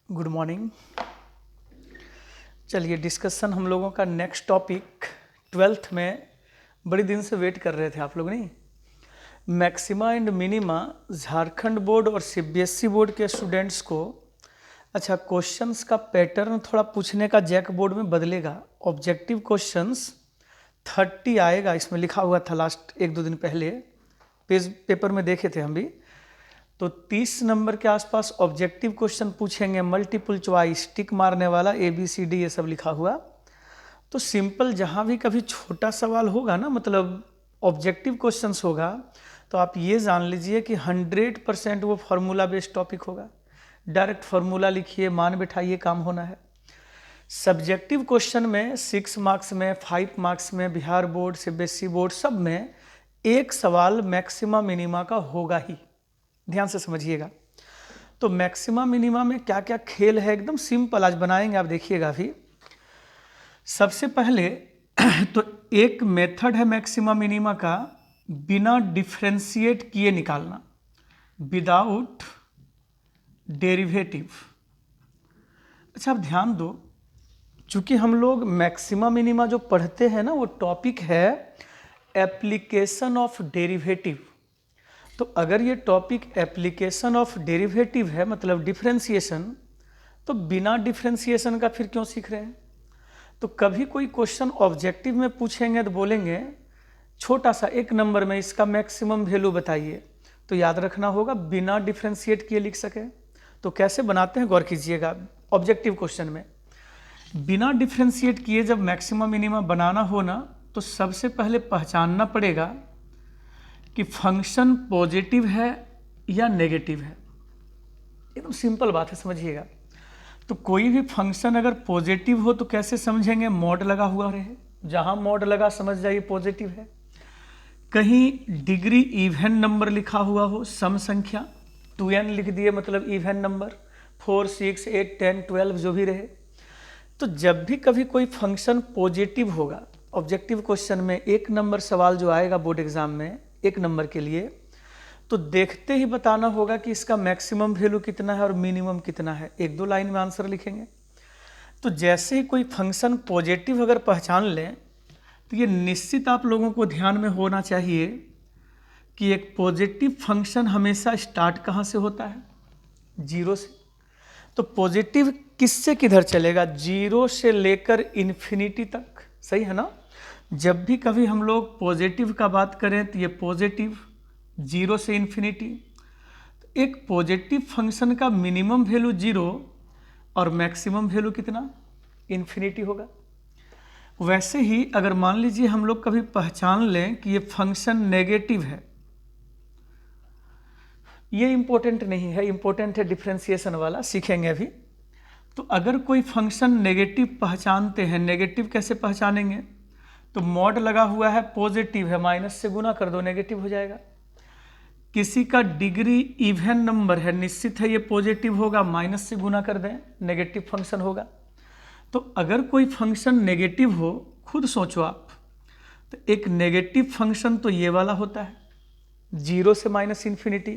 Good morning. चलिए discussion हम लोगों का नेक्स्ट टॉपिक 12th में बड़ी दिन से वेट कर रहे थे आप लोग, नहीं? Maxima and minima Jharkhand board और सीबीएसई बोर्ड के स्टूडेंट्स को अच्छा क्वेश्चंस का पैटर्न थोड़ा पूछने का जैक बोर्ड में बदलेगा। ऑब्जेक्टिव क्वेश्चंस 30 आएगा, इसमें लिखा हुआ था लास्ट एक दो दिन पहले पेपर में देखे थे हम भी। तो 30 नंबर के आसपास ऑब्जेक्टिव क्वेश्चन पूछेंगे, मल्टीपल चॉइस, टिक मारने वाला, ABCD ये सब लिखा हुआ। तो सिंपल जहाँ भी कभी छोटा सवाल होगा ना, मतलब ऑब्जेक्टिव क्वेश्चंस होगा, तो आप ये जान लीजिए कि 100% वो फार्मूला बेस्ड टॉपिक होगा। डायरेक्ट फार्मूला लिखिए, मान बैठाइए, काम होना है। सब्जेक्टिव क्वेश्चन में 6 मार्क्स में, 5 मार्क्स में, बिहार बोर्ड, सीबीएसई बोर्ड सब में एक सवाल मैक्सिमा मिनिमा का होगा ही। ध्यान से समझिएगा। तो मैक्सिमा मिनिमा में क्या क्या खेल है, एकदम सिंपल आज बनाएंगे, आप देखिएगा अभी। सबसे पहले तो एक मेथड है मैक्सिमा मिनिमा का, बिना डिफरेंशिएट किए निकालना, विदाउट डेरिवेटिव। अच्छा आप ध्यान दो, चूंकि हम लोग मैक्सिमा मिनिमा जो पढ़ते हैं ना, वो टॉपिक है एप्लीकेशन ऑफ डेरिवेटिव। तो अगर ये टॉपिक एप्लीकेशन ऑफ डेरिवेटिव है, मतलब डिफरेंशिएशन, तो बिना डिफरेंशिएशन का फिर क्यों सीख रहे हैं? तो कभी कोई क्वेश्चन ऑब्जेक्टिव में पूछेंगे तो बोलेंगे छोटा सा एक नंबर में इसका मैक्सिमम वैल्यू बताइए, तो याद रखना होगा बिना डिफरेंशिएट किए लिख सके। तो कैसे बनाते हैं गौर कीजिएगा। ऑब्जेक्टिव क्वेश्चन में बिना डिफरेंशिएट किए जब मैक्सिमम मिनिमम बनाना हो ना, तो सबसे पहले पहचानना पड़ेगा कि फंक्शन पॉजिटिव है या नेगेटिव है। एकदम सिंपल बात है, समझिएगा। तो कोई भी फंक्शन अगर पॉजिटिव हो तो कैसे समझेंगे? मॉड लगा हुआ रहे, जहां मॉड लगा समझ जाइए पॉजिटिव है। कहीं डिग्री इवन नंबर लिखा हुआ हो, सम संख्या 2n लिख दिए मतलब इवन नंबर, 4, 6, 8, 10, 12 जो भी रहे। तो जब भी कभी कोई फंक्शन पॉजिटिव होगा, ऑब्जेक्टिव क्वेश्चन में एक नंबर सवाल जो आएगा बोर्ड एग्जाम में एक नंबर के लिए, तो देखते ही बताना होगा कि इसका मैक्सिमम वैल्यू कितना है और मिनिमम कितना है। एक दो लाइन में आंसर लिखेंगे। तो जैसे ही कोई फंक्शन पॉजिटिव अगर पहचान लें, तो ये निश्चित आप लोगों को ध्यान में होना चाहिए कि एक पॉजिटिव फंक्शन हमेशा स्टार्ट कहाँ से होता है? 0 से। तो पॉजिटिव किससे किधर चलेगा? 0 से लेकर इन्फिनिटी तक, सही है ना? जब भी कभी हम लोग पॉजिटिव का बात करें तो ये पॉजिटिव 0 से इन्फिनिटी। तो एक पॉजिटिव फंक्शन का मिनिमम वैल्यू 0 और मैक्सिमम वैल्यू कितना? इन्फिनिटी होगा। वैसे ही अगर मान लीजिए हम लोग कभी पहचान लें कि ये फंक्शन नेगेटिव है, ये इंपॉर्टेंट नहीं है, इंपॉर्टेंट है डिफरेंशिएशन वाला, सीखेंगे अभी। तो अगर कोई फंक्शन नेगेटिव पहचानते हैं, नेगेटिव कैसे पहचानेंगे? तो मॉड लगा हुआ है, पॉजिटिव है, माइनस से गुना कर दो, नेगेटिव हो जाएगा। किसी का डिग्री इवन नंबर है, निश्चित है ये पॉजिटिव होगा, माइनस से गुना कर दें, नेगेटिव फंक्शन होगा। तो अगर कोई फंक्शन नेगेटिव हो, खुद सोचो आप, तो एक नेगेटिव फंक्शन तो ये वाला होता है, 0 से माइनस इन्फिनिटी।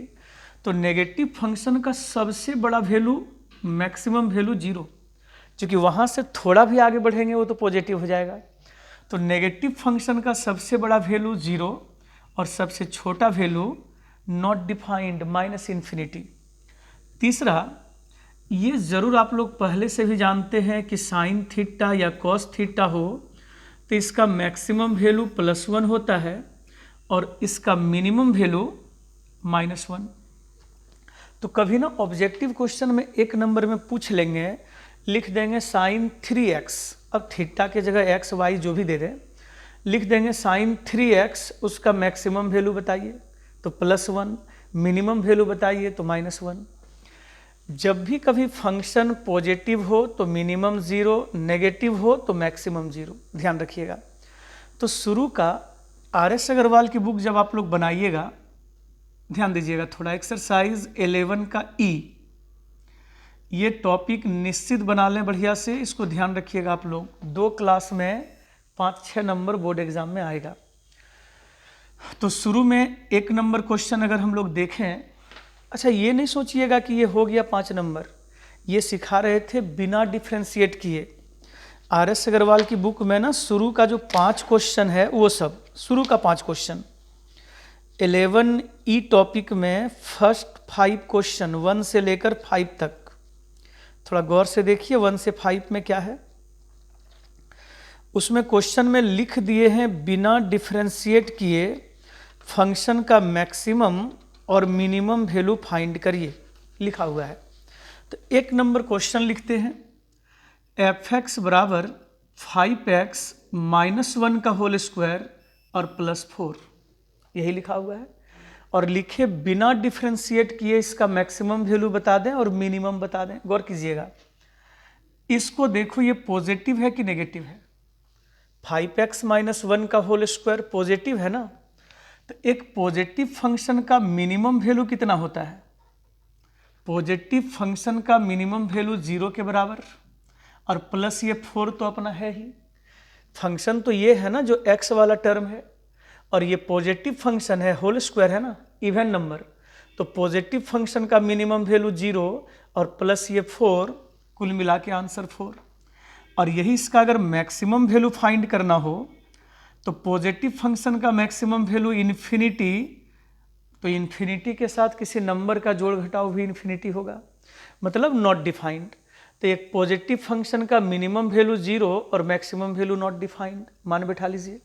तो नेगेटिव फंक्शन का सबसे बड़ा वैल्यू, मैक्सिमम वैल्यू 0, क्योंकि वहाँ से थोड़ा भी आगे बढ़ेंगे वो तो पॉजिटिव हो जाएगा। तो नेगेटिव फंक्शन का सबसे बड़ा वैल्यू 0 और सबसे छोटा value not defined, minus infinity. तीसरा, ये ज़रूर आप लोग पहले से भी जानते हैं कि साइन थीटा या कॉस थीटा हो तो इसका मैक्सिमम वैल्यू +1 होता है और इसका मिनिमम वैल्यू -1। तो कभी ना ऑब्जेक्टिव क्वेश्चन में एक नंबर में पूछ लेंगे, लिख देंगे साइन 3x, अब थीटा के जगह x y जो भी दे दें, लिख देंगे साइन 3x, उसका मैक्सिमम वैल्यू बताइए, तो +1, मिनिमम वैल्यू बताइए तो -1। जब भी कभी फंक्शन पॉजिटिव हो तो मिनिमम 0, नेगेटिव हो तो मैक्सिमम 0, ध्यान रखिएगा। तो शुरू का RS अग्रवाल की बुक जब आप लोग बनाइएगा, ध्यान दीजिएगा थोड़ा, एक्सरसाइज 11 का E, ये टॉपिक निश्चित बना लें बढ़िया से, इसको ध्यान रखिएगा आप लोग। 2 क्लास में 5-6 नंबर बोर्ड एग्जाम में आएगा। तो शुरू में 1 नंबर क्वेश्चन अगर हम लोग देखें, अच्छा ये नहीं सोचिएगा कि ये हो गया 5 नंबर, ये सिखा रहे थे बिना डिफ्रेंशिएट किए। RS अग्रवाल की बुक में ना शुरू का जो 5 क्वेश्चन है वो सब, शुरू का 5 क्वेश्चन 11E टॉपिक में फर्स्ट 5 क्वेश्चन 1 से लेकर 5 तक, थोड़ा गौर से देखिए 1 से 5 में क्या है। उसमें क्वेश्चन में लिख दिए हैं बिना डिफ्रेंशिएट किए फंक्शन का मैक्सिमम और मिनिमम वैल्यू फाइंड करिए, लिखा हुआ है। तो 1 नंबर क्वेश्चन लिखते हैं, f(x) बराबर 5x - 1 का होल स्क्वायर और +4, यही लिखा हुआ है। और लिखे बिना डिफ्रेंशिएट किए इसका मैक्सिमम वैल्यू बता दें और मिनिमम बता दें। गौर कीजिएगा, इसको देखो ये पॉजिटिव है कि नेगेटिव है। 5x - 1 का होल स्क्वायर पॉजिटिव है ना, तो एक पॉजिटिव फंक्शन का मिनिमम वैल्यू कितना होता है? पॉजिटिव फंक्शन का मिनिमम वैल्यू 0 के बराबर, और प्लस ये 4 तो अपना है ही। फंक्शन तो ये है ना जो x वाला टर्म है, और ये पॉजिटिव फंक्शन है, होल स्क्वायर है ना, इवन नंबर, तो पॉजिटिव फंक्शन का मिनिमम वैल्यू 0 और प्लस ये 4, कुल मिला के आंसर 4। और यही इसका अगर मैक्सिमम वैल्यू फाइंड करना हो तो पॉजिटिव फंक्शन का मैक्सिमम वैल्यू इन्फिनिटी, तो इन्फिनिटी के साथ किसी नंबर का जोड़ घटाव भी इन्फिनिटी होगा, मतलब नॉट डिफाइंड। तो एक पॉजिटिव फंक्शन का मिनिमम वैल्यू 0 और मैक्सिमम वैल्यू नॉट डिफाइंड, मान बैठा लीजिए।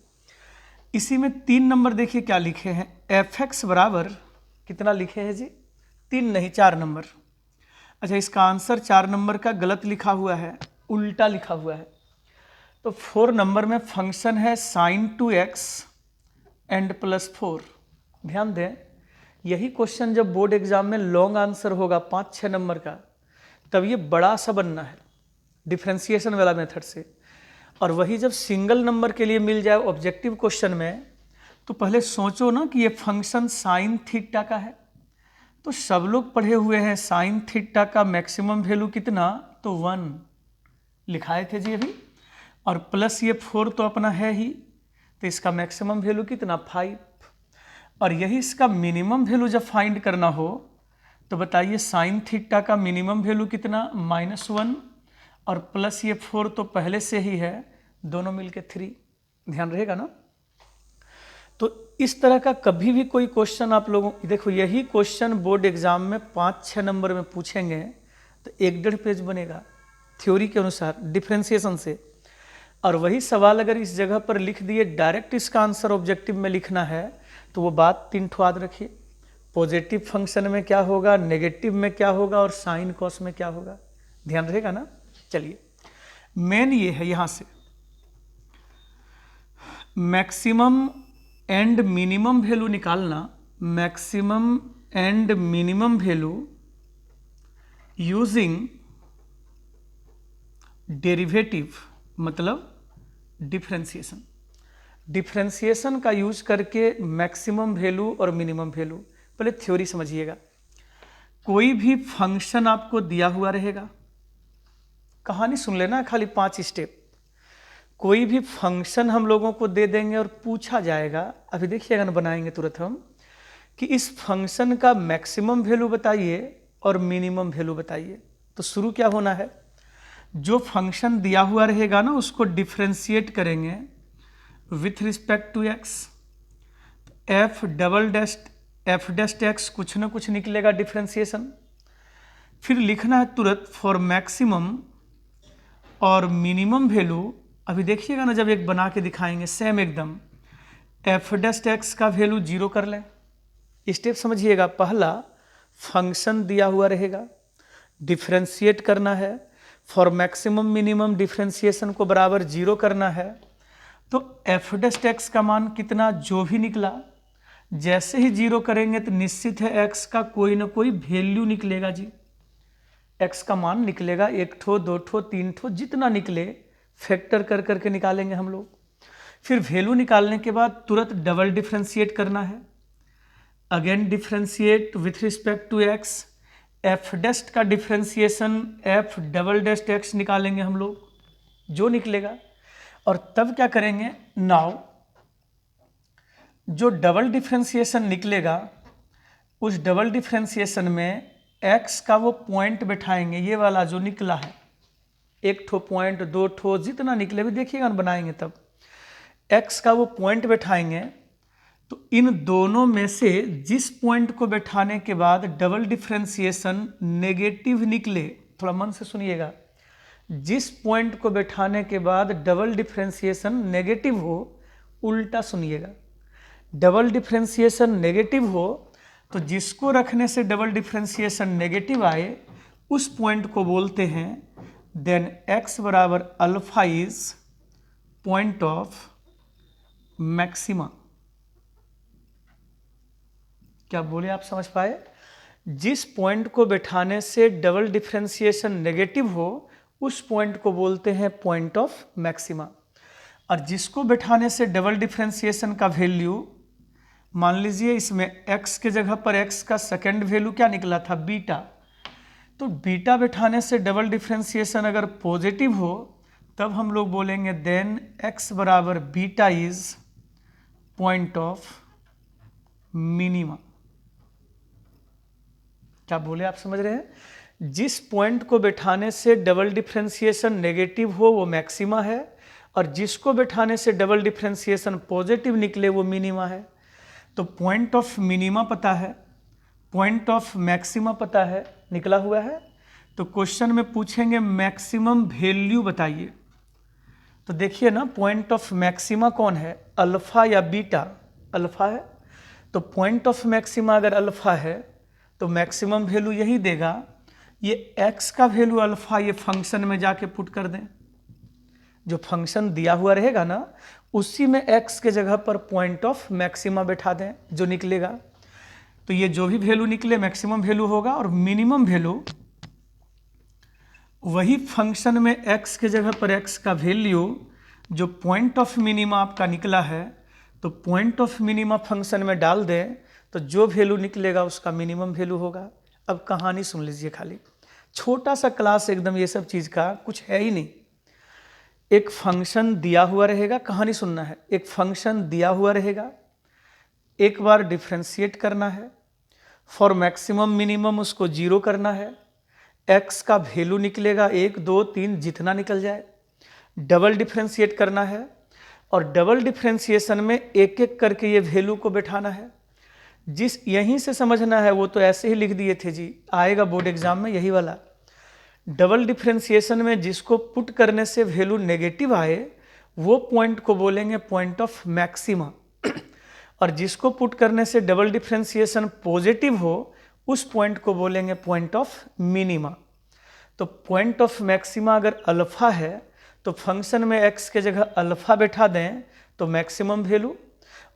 इसी में 3 नंबर देखिए क्या लिखे हैं, f(x) बराबर कितना लिखे हैं जी? 3 नहीं 4 नंबर। अच्छा, इसका आंसर 4 नंबर का गलत लिखा हुआ है, उल्टा लिखा हुआ है। तो 4 नंबर में फंक्शन है sin 2x एंड +4। ध्यान दें, यही क्वेश्चन जब बोर्ड एग्जाम में लॉन्ग आंसर होगा 5-6 नंबर का, तब ये बड़ा सा बनना है डिफ्रेंशिएशन वाला मेथड से। और वही जब सिंगल नंबर के लिए मिल जाए ऑब्जेक्टिव क्वेश्चन में, तो पहले सोचो ना कि ये फंक्शन साइन थीटा का है, तो सब लोग पढ़े हुए हैं साइन थीटा का मैक्सिमम वैल्यू कितना, तो 1 लिखाए थे जी अभी, और प्लस ये 4 तो अपना है ही, तो इसका मैक्सिमम वैल्यू कितना 5। और यही इसका मिनिमम वैल्यू जब फाइंड करना हो तो बताइए साइन थीटा का मिनिमम वैल्यू कितना -1, और प्लस ये 4 तो पहले से ही है, दोनों मिलके 3। ध्यान रहेगा ना। तो इस तरह का कभी भी कोई क्वेश्चन आप लोगों, देखो यही क्वेश्चन बोर्ड एग्जाम में 5-6 नंबर में पूछेंगे तो 1-1.5 पेज बनेगा थ्योरी के अनुसार डिफ्रेंशिएशन से। और वही सवाल अगर इस जगह पर लिख दिए डायरेक्ट इसका आंसर ऑब्जेक्टिव में लिखना है, तो वो बात 3 ठो याद रखिए, पॉजिटिव फंक्शन में क्या होगा, नेगेटिव में क्या होगा, और साइन कॉस में क्या होगा। ध्यान रहेगा ना। चलिए, मेन ये है यहां से मैक्सिमम एंड मिनिमम वैल्यू निकालना, maximum and minimum value using derivative, मतलब डिफ्रेंशिएशन। डिफ्रेंशिएशन का यूज करके मैक्सिमम वैल्यू और मिनिमम वैल्यू। पहले थ्योरी समझिएगा, कोई भी फंक्शन आपको दिया हुआ रहेगा, कहानी सुन लेना खाली 5 स्टेप। कोई भी फंक्शन हम लोगों को दे देंगे और पूछा जाएगा, अभी देखिएगा ना बनाएंगे तुरंत हम, कि इस फंक्शन का मैक्सिमम वैल्यू बताइए और मिनिमम वैल्यू बताइए। तो शुरू क्या होना है, जो फंक्शन दिया हुआ रहेगा ना उसको डिफ्रेंशिएट करेंगे with respect to x। f dash x कुछ ना कुछ निकलेगा डिफ्रेंशिएशन। फिर लिखना है तुरंत फॉर मैक्सिमम और मिनिमम वैल्यू। अभी देखिएगा ना जब एक बना के दिखाएंगे सेम एकदम, f डैश x का वैल्यू 0 कर लें। स्टेप समझिएगा, पहला फंक्शन दिया हुआ रहेगा, डिफ्रेंशिएट करना है, फॉर मैक्सिमम मिनिमम डिफ्रेंशिएशन को बराबर 0 करना है। तो f डैश x का मान कितना जो भी निकला, जैसे ही 0 करेंगे तो निश्चित है x का कोई ना कोई वैल्यू निकलेगा जी। x का मान निकलेगा 1 ठो 2 ठो 3 ठो, जितना निकले फैक्टर कर करके निकालेंगे हम लोग। फिर वैल्यू निकालने के बाद तुरंत डबल डिफ्रेंशिएट करना है, again differentiate with respect to x। f dash का differentiation f double dash x निकालेंगे हम लोग, जो निकलेगा। और तब क्या करेंगे, नाउ जो डबल डिफ्रेंशिएशन निकलेगा उस डबल डिफ्रेंशिएशन में x का वो पॉइंट बैठाएंगे, ये वाला जो निकला है, एक ठो पॉइंट, दो ठो, जितना निकले भी देखिएगा ना बनाएंगे तब, x का वो पॉइंट बैठाएंगे। तो इन दोनों में से जिस पॉइंट को बैठाने के बाद डबल डिफ्रेंसिएशन नेगेटिव निकले, थोड़ा मन से सुनिएगा, जिस पॉइंट को बैठाने के बाद डबल डिफ्रेंसिएशन नेगेटिव हो, उल्टा सुनिएगा, डबल डिफ्रेंसिएशन नेगेटिव हो तो जिसको रखने से डबल डिफ्रेंसिएशन नेगेटिव आए उस पॉइंट को बोलते हैं देन x बराबर alpha is point of maxima. क्या बोले आप समझ पाए? जिस पॉइंट को बैठाने से डबल डिफ्रेंसिएशन नेगेटिव हो उस पॉइंट को बोलते हैं पॉइंट ऑफ मैक्सिमा। और जिसको बैठाने से डबल डिफ्रेंसिएशन का वैल्यू, मान लीजिए इसमें x के जगह पर x का सेकंड वैल्यू क्या निकला था, बीटा, तो बीटा बैठाने से डबल डिफ्रेंसिएशन अगर पॉजिटिव हो तब हम लोग बोलेंगे देन x बराबर beta is point of minima. क्या बोले आप समझ रहे हैं? जिस पॉइंट को बैठाने से डबल डिफ्रेंसिएशन नेगेटिव हो वो मैक्सिमा है, और जिसको बैठाने से डबल डिफ्रेंसिएशन पॉजिटिव निकले वो मिनिमा है। तो पॉइंट ऑफ मिनिमा पता है, पॉइंट ऑफ मैक्सिमा पता है, निकला हुआ है। तो क्वेश्चन में पूछेंगे मैक्सिमम वैल्यू बताइए। तो देखिए ना, पॉइंट ऑफ मैक्सिमा कौन है, अल्फा या बीटा? अल्फा है। तो पॉइंट ऑफ मैक्सिमा अगर अल्फा है तो मैक्सिमम वैल्यू यही देगा। ये x का वैल्यू अल्फा ये फंक्शन में जाके पुट कर दें, जो फंक्शन दिया हुआ रहेगा ना उसी में x के जगह पर पॉइंट ऑफ मैक्सिमा बैठा दें, जो निकलेगा। तो ये जो भी वैल्यू निकले मैक्सिमम वैल्यू होगा, और मिनिमम वैल्यू वही फंक्शन में x के जगह पर x का वैल्यू जो पॉइंट ऑफ मिनिमा आपका निकला है, तो पॉइंट ऑफ मिनिमा फंक्शन में डाल दें तो जो वैल्यू निकलेगा उसका मिनिमम वैल्यू होगा। अब कहानी सुन लीजिए, खाली छोटा सा क्लास एकदम, ये सब चीज़ का कुछ है ही नहीं। एक फंक्शन दिया हुआ रहेगा, कहानी सुनना है, एक फंक्शन दिया हुआ रहेगा, एक बार डिफ्रेंशिएट करना है, फॉर मैक्सिमम मिनिमम उसको 0 करना है, x का वैल्यू निकलेगा 1 2 3 जितना निकल जाए, डबल डिफ्रेंशिएट करना है, और डबल डिफ्रेंशिएशन में एक एक करके ये वैल्यू को बैठाना है। जिस यहीं से समझना है, वो तो ऐसे ही लिख दिए थे जी, आएगा बोर्ड एग्जाम में यही वाला। डबल डिफ्रेंशिएशन में जिसको पुट करने से वैल्यू नेगेटिव आए वो पॉइंट को बोलेंगे पॉइंट ऑफ मैक्सिमा, और जिसको पुट करने से डबल डिफ्रेंशिएशन पॉजिटिव हो उस पॉइंट को बोलेंगे पॉइंट ऑफ मिनिमा। तो पॉइंट ऑफ मैक्सिमा अगर अल्फा है तो फंक्शन में x के जगह अल्फा बैठा दें तो मैक्सिमम वैल्यू,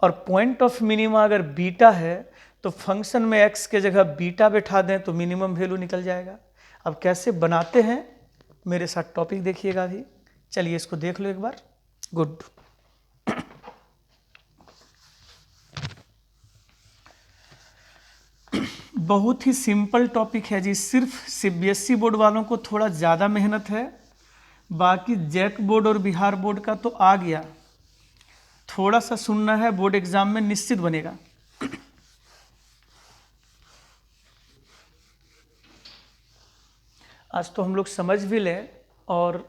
और पॉइंट ऑफ मिनिमा अगर बीटा है तो फंक्शन में x के जगह बीटा बैठा दें तो मिनिमम वैल्यू निकल जाएगा। अब कैसे बनाते हैं मेरे साथ टॉपिक देखिएगा अभी, चलिए इसको देख लो एक बार। गुड। बहुत ही सिंपल टॉपिक है जी, सिर्फ सीबीएसई बोर्ड वालों को थोड़ा ज़्यादा मेहनत है, बाकी जैक बोर्ड और बिहार बोर्ड का तो आ गया, थोड़ा सा सुनना है, बोर्ड एग्जाम में निश्चित बनेगा। आज तो हम लोग समझ भी लें, और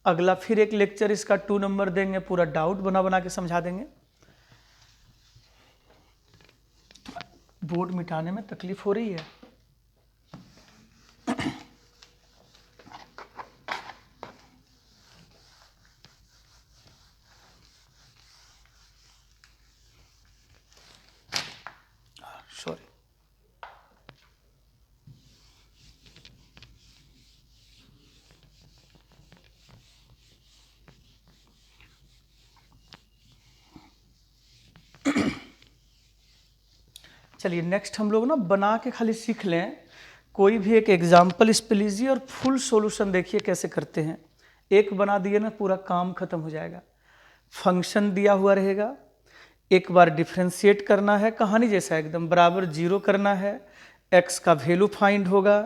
अगला फिर एक लेक्चर इसका 2 नंबर देंगे, पूरा डाउट बना बना के समझा देंगे। बोर्ड मिटाने में तकलीफ हो रही है। सॉरी। चलिए नेक्स्ट हम लोग ना बना के खाली सीख लें, कोई भी एक एग्जाम्पल इस पे लीजिए और फुल सॉल्यूशन देखिए कैसे करते हैं। एक बना दिए ना पूरा काम खत्म हो जाएगा। फंक्शन दिया हुआ रहेगा, एक बार डिफ्रेंशिएट करना है, कहानी जैसा एकदम बराबर 0 करना है, x का वैल्यू फाइंड होगा,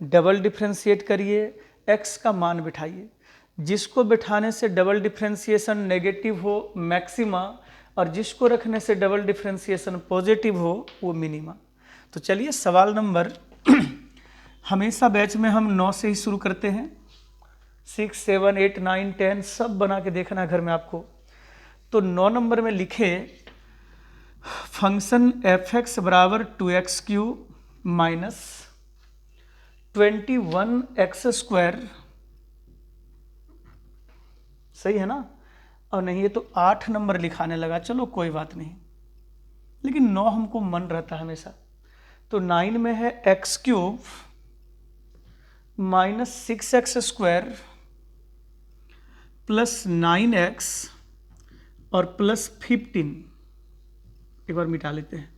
डबल डिफ्रेंशिएट करिए, x का मान बिठाइए, जिसको बिठाने से डबल डिफ्रेंशिएशन नेगेटिव हो मैक्सिमा, और जिसको रखने से डबल डिफ्रेंशिएशन पॉजिटिव हो वो मिनिमा। तो चलिए सवाल नंबर हमेशा बैच में हम 9 से ही शुरू करते हैं। 6, 7, 8, 9, 10 सब बना के देखना है घर में आपको। तो 9 नंबर में लिखे फंक्शन एफ एक्स बराबर 2x³ माइनस 21x²। सही है ना? और नहीं ये तो 8 नंबर लिखाने लगा, चलो कोई बात नहीं, लेकिन 9 हमको मन रहता है हमेशा। तो 9 में है x³ minus 6x² plus 9x और प्लस 15। एक बार मिटा लेते हैं।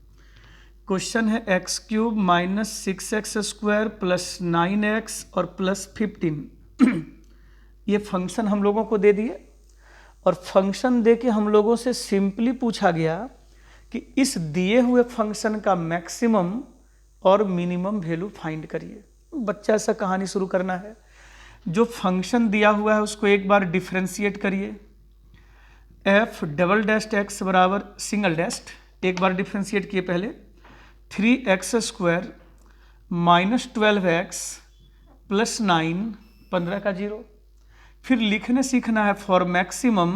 क्वेश्चन है x³ minus 6x² plus 9x और प्लस 15। ये फंक्शन हम लोगों को दे दिए और फंक्शन दे के हम लोगों से सिंपली पूछा गया कि इस दिए हुए फंक्शन का मैक्सिमम और मिनिमम वैल्यू फाइंड करिए। बच्चा सा कहानी शुरू करना है। जो फंक्शन दिया हुआ है उसको एक बार डिफ्रेंशिएट करिए। f डबल डैस्ट x बराबर सिंगल डैस्ट, एक बार डिफ्रेंशिएट किए पहले 3x² माइनस 12x प्लस 9 15 का 0। फिर लिखने सीखना है फॉर मैक्सिमम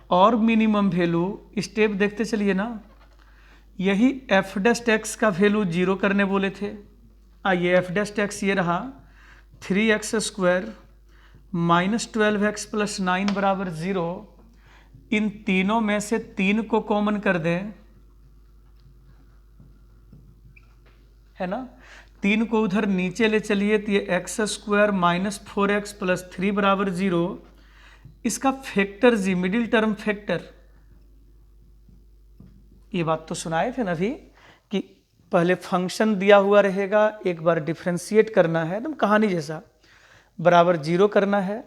और मिनिमम वैल्यू। स्टेप देखते चलिए ना। यही f डैस्ट x का वैल्यू 0 करने बोले थे। आइए f डैस्ट x ये रहा 3x² माइनस 12x प्लस 9 बराबर 0। इन तीनों में से 3 को कॉमन कर दें, है ना? 3 को उधर नीचे ले चलिए तो ये x² माइनस 4x प्लस 3 बराबर 0। इसका factor G, middle term factor, ये बात तो सुनाए थे ना अभी कि पहले फंक्शन दिया हुआ रहेगा, एक बार डिफ्रेंशिएट करना है, एकदम कहानी जैसा, बराबर 0 करना है।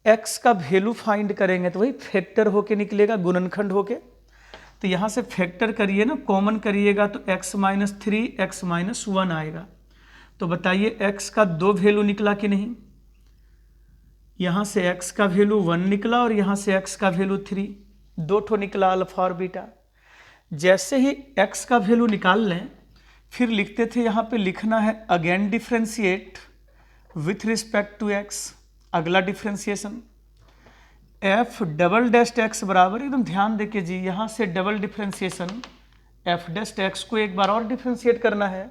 x का वैल्यू फाइंड करेंगे तो वही फैक्टर होके निकलेगा, गुणनखंड होके। तो यहाँ से फैक्टर करिए ना, कॉमन करिएगा तो x माइनस 3 x माइनस 1 आएगा। तो बताइए x का 2 वैल्यू निकला कि नहीं? यहाँ से x का वैल्यू 1 निकला और यहाँ से x का वैल्यू 3, 2 ठो निकला अल्फा और बीटा। जैसे ही x का वैल्यू निकाल लें फिर लिखते थे, यहाँ पे लिखना है again differentiate with respect to x। अगला differentiation f double dashed x बराबर, एकदम ध्यान देके जी, यहाँ से double differentiation f dashed x को एक बार और डिफ्रेंशिएट करना है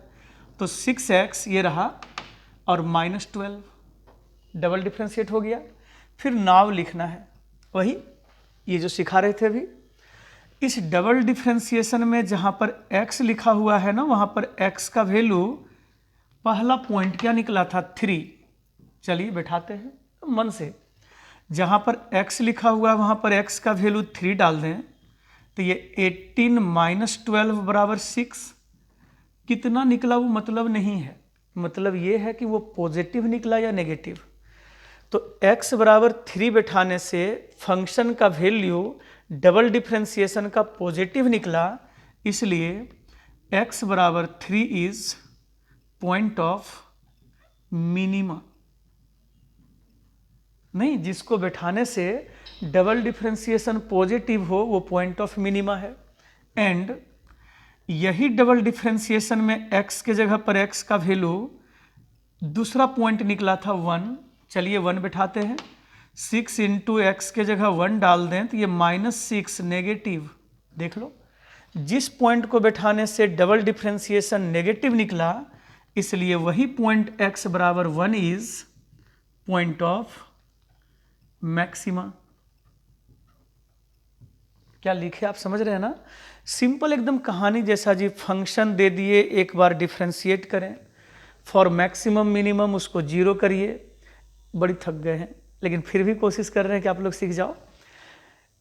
तो 6x ये रहा और माइनस 12 डबल डिफ्रेंशिएट हो गया। फिर नाव लिखना है, वही ये जो सिखा रहे थे अभी। इस डबल डिफ्रेंशिएशन में जहाँ पर x लिखा हुआ है ना, वहाँ पर x का वैल्यू पहला पॉइंट क्या निकला था? 3। चलिए बैठाते हैं मन से। जहाँ पर x लिखा हुआ है वहाँ पर x का वैल्यू 3 डाल दें तो ये 18 माइनस 12 बराबर 6। कितना निकला वो मतलब नहीं है, मतलब ये है कि वो पॉजिटिव निकला या नेगेटिव। तो x बराबर 3 बैठाने से फंक्शन का वैल्यू डबल डिफ्रेंशिएशन का पॉजिटिव निकला, इसलिए x बराबर 3 इज पॉइंट ऑफ मिनिमा। नहीं, जिसको बैठाने से डबल डिफ्रेंशिएशन पॉजिटिव हो वो पॉइंट ऑफ मिनिमा है। एंड यही डबल डिफ्रेंशिएशन में x के जगह पर x का वैल्यू दूसरा पॉइंट निकला था 1। चलिए 1 बैठाते हैं। 6 इंटू एक्स के जगह 1 डाल दें तो ये -6 नेगेटिव। देख लो, जिस पॉइंट को बैठाने से डबल डिफ्रेंशिएशन नेगेटिव निकला, इसलिए वही पॉइंट x बराबर 1 इज पॉइंट ऑफ मैक्सिमा। क्या लिखे आप समझ रहे हैं ना? सिंपल एकदम कहानी जैसा जी। फंक्शन दे दिए, एक बार डिफ्रेंशिएट करें, फॉर मैक्सिमम मिनिमम उसको 0 करिए। बड़ी थक गए हैं लेकिन फिर भी कोशिश कर रहे हैं कि आप लोग सीख जाओ।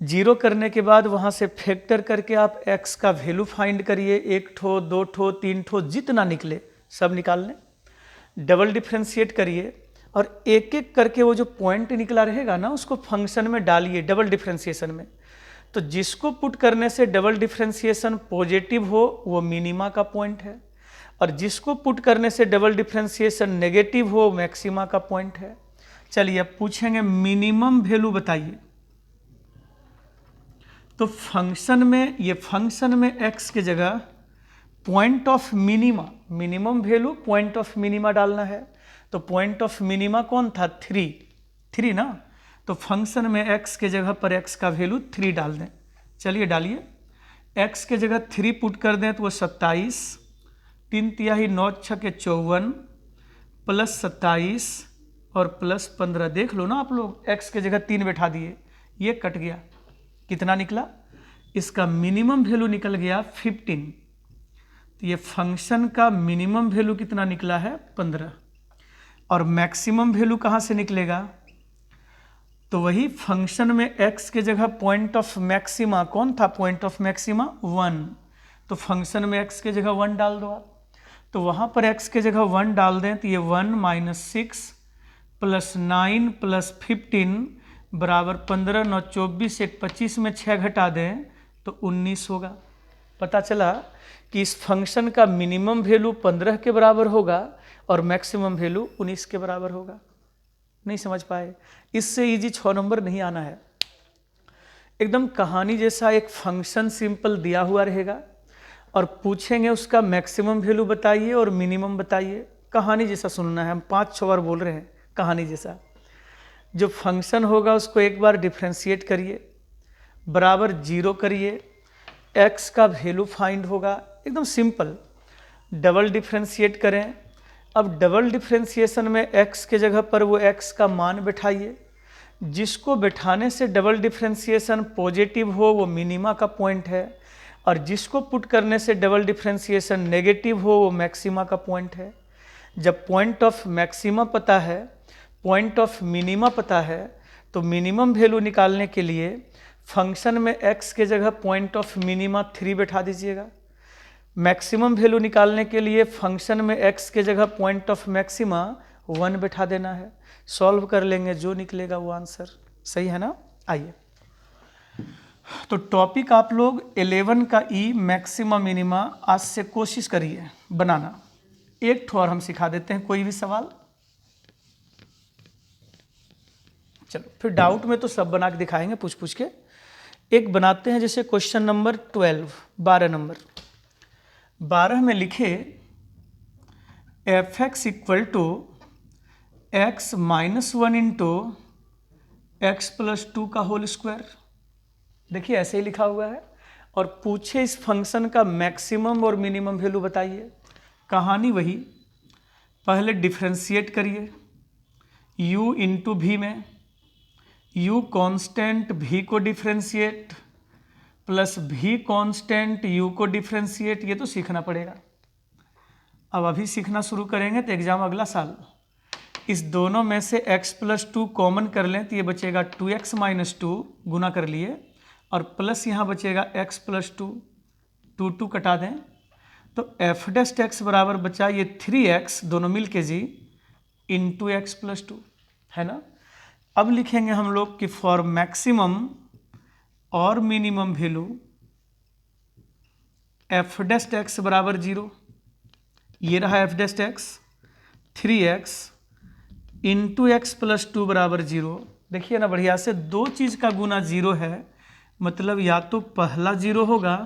0 करने के बाद वहाँ से फैक्टर करके आप x का वैल्यू फाइंड करिए। 1 ठो, 2 ठो, 3 ठो, जितना निकले सब निकाल लें। डबल डिफ्रेंशिएट करिए और एक एक करके वो जो पॉइंट निकला रहेगा ना, उसको फंक्शन में डालिए डबल डिफ्रेंशिएशन में। तो जिसको पुट करने से डबल डिफ्रेंशिएशन पॉजिटिव हो वो मिनिमा का पॉइंट है, और जिसको पुट करने से डबल डिफ्रेंशिएशन नेगेटिव हो मैक्सिमा का पॉइंट है। चलिए अब पूछेंगे मिनिमम वैल्यू बताइए। तो फंक्शन में, ये फंक्शन में x के जगह point of minima, minimum value point of minima डालना है। तो पॉइंट ऑफ मिनिमा कौन था? 3 ना। तो फंक्शन में x के जगह पर x का वैल्यू 3 डाल दें। चलिए डालिए, x के जगह 3 पुट कर दें तो वो 27, 3 तिहाई 9 छके 54 प्लस 27 और प्लस 15। देख लो ना आप लोग, x के जगह 3 बैठा दिए, ये कट गया, कितना निकला? इसका मिनिमम वैल्यू निकल गया 15। तो ये फंक्शन का मिनिमम वैल्यू कितना निकला है? 15। और मैक्सिमम वैल्यू कहाँ से निकलेगा? तो वही फंक्शन में x के जगह पॉइंट ऑफ मैक्सिमा कौन था? Point of maxima 1। तो फंक्शन में x के जगह 1 डाल दो आप। तो वहाँ पर x के जगह 1 डाल दें तो ये 1 - 6 प्लस 9 प्लस 15 बराबर 15, 9 24, 1 25 में 6 घटा दें तो 19 होगा। पता चला कि इस फंक्शन का मिनिमम वैल्यू 15 के बराबर होगा और मैक्सिमम वैल्यू 19 के बराबर होगा। नहीं समझ पाए? इससे इजी 6 नंबर नहीं आना है। एकदम कहानी जैसा एक फंक्शन सिंपल दिया हुआ रहेगा और पूछेंगे उसका मैक्सिमम वैल्यू बताइए और मिनिमम बताइए। कहानी जैसा सुनना है, हम 5-6 बार बोल रहे हैं कहानी जैसा। जो फंक्शन होगा उसको एक बार डिफ्रेंशिएट करिए, बराबर 0 करिए, x का वैल्यू फाइंड होगा, एकदम सिंपल। डबल डिफ्रेंशिएट करें। अब डबल डिफ्रेंशिएशन में x के जगह पर वो x का मान बैठाइए। जिसको बैठाने से डबल डिफ्रेंशिएशन पॉजिटिव हो वो मिनिमा का पॉइंट है, और जिसको पुट करने से डबल डिफ्रेंशिएशन नेगेटिव हो वो मैक्सिमा का पॉइंट है। जब पॉइंट ऑफ मैक्सिमा पता है, पॉइंट ऑफ मिनिमा पता है, तो मिनिमम वैल्यू निकालने के लिए फंक्शन में x के जगह पॉइंट ऑफ मिनिमा 3 बैठा दीजिएगा। मैक्सिमम वैल्यू निकालने के लिए फंक्शन में x के जगह पॉइंट ऑफ मैक्सिमा 1 बैठा देना है। सॉल्व कर लेंगे, जो निकलेगा वो आंसर सही है ना। आइए, तो टॉपिक आप लोग 11 का ई मैक्सिमा मिनिमा आज से कोशिश करिए बनाना। एक ठो और हम सिखा देते हैं, कोई भी सवाल। चलो फिर डाउट में तो सब बना के दिखाएंगे पूछ पूछ के। एक बनाते हैं, जैसे क्वेश्चन नंबर 12 नंबर 12 में लिखे f(x) = x - 1 इंटू x + 2 का होल स्क्वायर। देखिए ऐसे ही लिखा हुआ है और पूछे इस फंक्शन का मैक्सिमम और मिनिमम वैल्यू बताइए। कहानी वही, पहले डिफ्रेंशिएट करिए u इंटू v में, u कांस्टेंट v को differentiate plus v constant u को डिफ्रेंशिएट, ये तो सीखना पड़ेगा। अब अभी सीखना शुरू करेंगे तो एग्जाम अगला साल। इस दोनों में से x + 2 कॉमन कर लें तो ये बचेगा 2x - 2 गुना कर लिए, और प्लस यहाँ बचेगा x + 2, 2 कटा दें तो f' बराबर बचा ये 3x दोनों मिल के जी इंटू x + 2 है ना। अब लिखेंगे हम लोग कि फॉर मैक्सिमम और मिनिमम वैल्यू f' बराबर 0। ये रहा f', 3x इंटू x + 2 बराबर 0। देखिए ना बढ़िया से, दो चीज़ का गुना 0 है, मतलब या तो पहला 0 होगा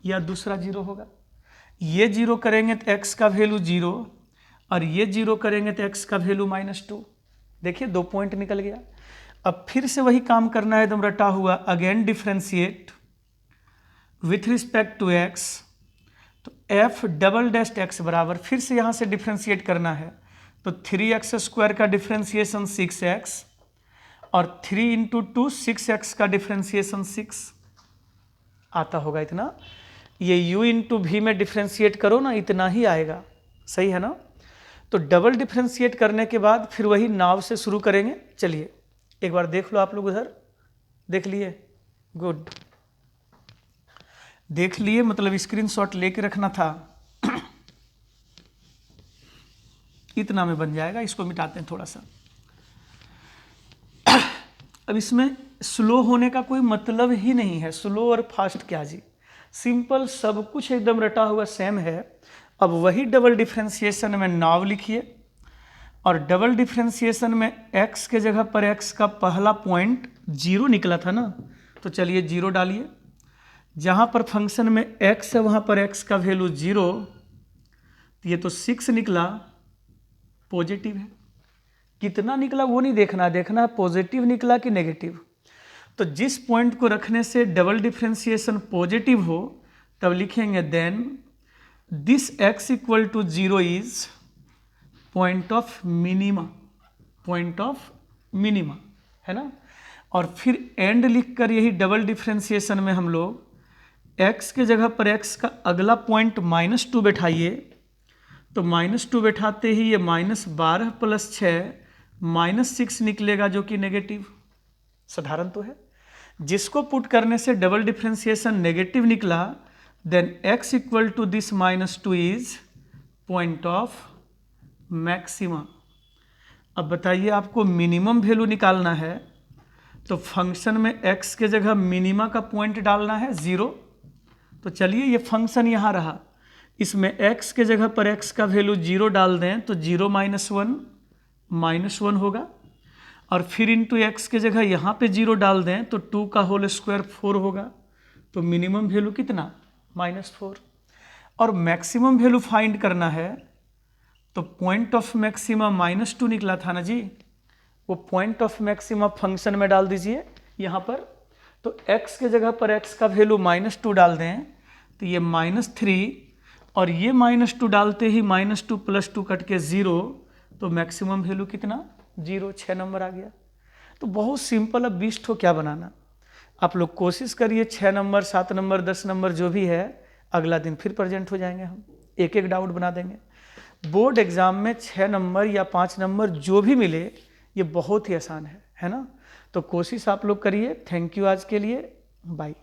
या दूसरा 0 होगा। ये 0 करेंगे तो x का वैल्यू 0, और ये 0 करेंगे तो x का वैल्यू -2। देखिए 2 पॉइंट निकल गया। अब फिर से वही काम करना है, एकदम रटा हुआ। Again differentiate with respect to x, तो f" बराबर फिर से यहाँ से डिफ्रेंशिएट करना है, तो 3x² का डिफ्रेंशिएशन 6x, और 3 × 2 6x का डिफ्रेंशिएशन 6 आता होगा इतना। ये u इंटू v में डिफ्रेंशिएट करो ना, इतना ही आएगा, सही है ना। तो डबल डिफ्रेंशिएट करने के बाद फिर वही नाव से शुरू करेंगे। चलिए एक बार देख लो आप लोग, उधर देख लिए, गुड, देख लिए, मतलब स्क्रीनशॉट लेके रखना था। इतना में बन जाएगा, इसको मिटाते हैं थोड़ा सा। अब इसमें स्लो होने का कोई मतलब ही नहीं है, स्लो और फास्ट क्या जी, सिंपल, सब कुछ एकदम रटा हुआ सेम है। अब वही डबल डिफ्रेंशिएशन में नाव लिखिए, और डबल डिफ्रेंशिएशन में x के जगह पर x का पहला पॉइंट 0 निकला था ना, तो चलिए 0 डालिए। जहाँ पर फंक्शन में x है वहाँ पर x का वैल्यू 0, तो ये तो 6 निकला, पॉजिटिव है। कितना निकला वो नहीं देखना, देखना है पॉजिटिव निकला कि नेगेटिव। तो जिस पॉइंट को रखने से डबल डिफ्रेंशिएशन पॉजिटिव हो तब लिखेंगे then this x equal to 0 is point of minima, point of minima, है ना। और फिर एंड लिखकर यही डबल डिफ्रेंशिएशन में हम लोग x के जगह पर x का अगला पॉइंट -2 बैठाइए, तो -2 बैठाते ही ये -12 + 6 -6 निकलेगा जो कि नेगेटिव। साधारण तो है। जिसको पुट करने से डबल डिफ्रेंशिएशन नेगेटिव निकला then x equal to this -2 is point of maxima. अब बताइए आपको मिनिमम वैल्यू निकालना है तो फंक्शन में x के जगह मिनिमा का पॉइंट डालना है 0। तो चलिए ये फंक्शन यहाँ रहा, इसमें x के जगह पर x का वैल्यू 0 डाल दें तो 0 - 1 होगा, और फिर इंटू x के जगह यहाँ पे 0 डाल दें तो 2 का होल स्क्वायर 4 होगा। तो मिनिमम वैल्यू कितना, -4। और मैक्सिमम वैल्यू फाइंड करना है तो पॉइंट ऑफ मैक्सिमा -2 निकला था ना जी, वो पॉइंट ऑफ मैक्सिमा फंक्शन में डाल दीजिए यहाँ पर। तो x के जगह पर x का वैल्यू -2 डाल दें तो ये -3, और ये -2 डालते ही -2 + 2 कट के 0, तो मैक्सिमम वैल्यू कितना, 0, 6 नंबर आ गया। तो बहुत सिंपल। अब 20 ठो क्या बनाना, आप लोग कोशिश करिए 6 नंबर, 7 नंबर, 10 नंबर जो भी है, अगला दिन फिर प्रेजेंट हो जाएंगे, हम एक एक डाउट बना देंगे। बोर्ड एग्जाम में 6 नंबर या 5 नंबर जो भी मिले ये बहुत ही आसान है ना। तो कोशिश आप लोग करिए। थैंक यू आज के लिए, बाय।